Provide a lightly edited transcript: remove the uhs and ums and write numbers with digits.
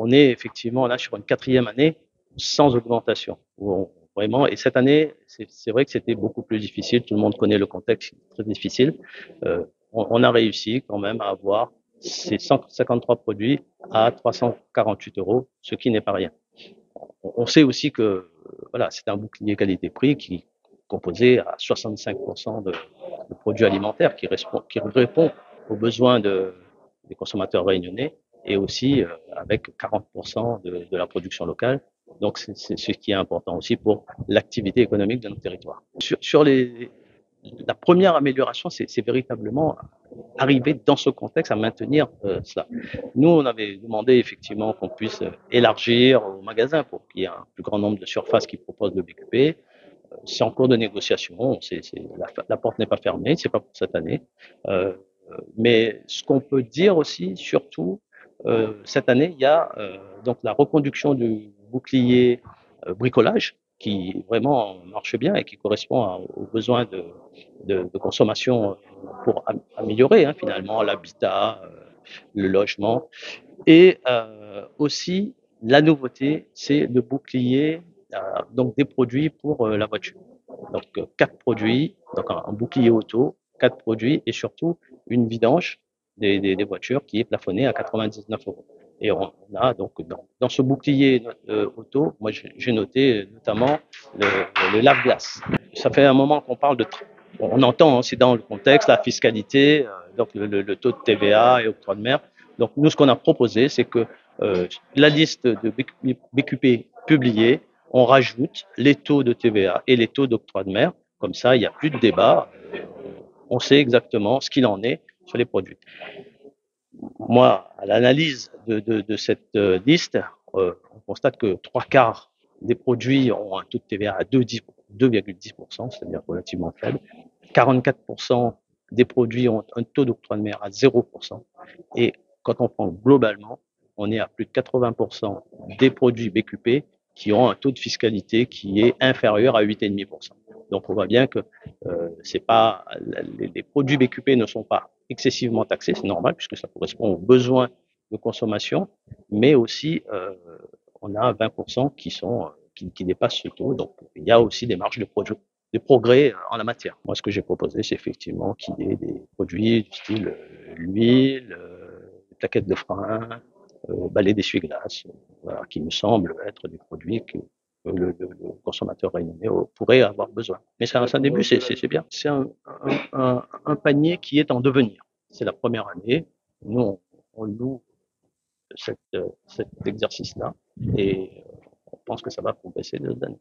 on est effectivement là sur une quatrième année sans augmentation. Vraiment, et cette année, c'est vrai que c'était beaucoup plus difficile. Tout le monde connaît le contexte très difficile. On a réussi quand même à avoir ces 153 produits à 348 euros, ce qui n'est pas rien. On sait aussi que voilà, c'est un bouclier qualité-prix qui est composé à 65% de produits alimentaires qui répond aux besoins des consommateurs réunionnais et aussi avec 40% de la production locale. Donc, c'est ce qui est important aussi pour l'activité économique de notre territoire. Sur la première amélioration, c'est véritablement arriver dans ce contexte à maintenir cela. Nous, on avait demandé effectivement qu'on puisse élargir au magasin pour qu'il y ait un plus grand nombre de surfaces qui proposent le BQP. C'est en cours de négociation, la porte n'est pas fermée, c'est pas pour cette année. Mais ce qu'on peut dire aussi, surtout, cette année, il y a donc la reconduction du bouclier bricolage qui vraiment marche bien et qui correspond aux besoins de consommation pour améliorer finalement l'habitat, le logement. Et aussi, la nouveauté, c'est le bouclier, donc des produits pour la voiture. Donc, 4 produits, donc un bouclier auto, 4 produits et surtout une vidange des voitures qui est plafonnée à 99 euros. Et on a donc dans ce bouclier auto, moi j'ai noté notamment le lave-glace. Ça fait un moment qu'on parle on entend, c'est dans le contexte, la fiscalité, donc le taux de TVA et octroi de mer. Donc nous, ce qu'on a proposé, c'est que la liste de BQP publiée, on rajoute les taux de TVA et les taux d'octroi de mer. Comme ça, il n'y a plus de débat. On sait exactement ce qu'il en est sur les produits. Moi, à l'analyse de cette liste, on constate que 3/4 des produits ont un taux de TVA à 2,10%, c'est-à-dire relativement faible. 44% des produits ont un taux d'octroi de mer à 0%. Et quand on prend globalement, on est à plus de 80% des produits BQP qui ont un taux de fiscalité qui est inférieur à 8,5%. Donc on voit bien que c'est pas les produits BQP ne sont pas excessivement taxés, c'est normal puisque ça correspond aux besoins de consommation, mais aussi on a 20% qui dépassent ce taux. Donc il y a aussi des marges de progrès en la matière. Moi, ce que j'ai proposé, c'est effectivement qu'il y ait des produits du style l'huile, plaquettes de frein, balai d'essuie-glace, voilà, qui me semblent être des produits que le consommateur réunionnais pourrait avoir besoin. Mais c'est un début, c'est bien. C'est un panier qui est en devenir. C'est la première année. Nous, on loue cet exercice-là et on pense que ça va progresser de l'année.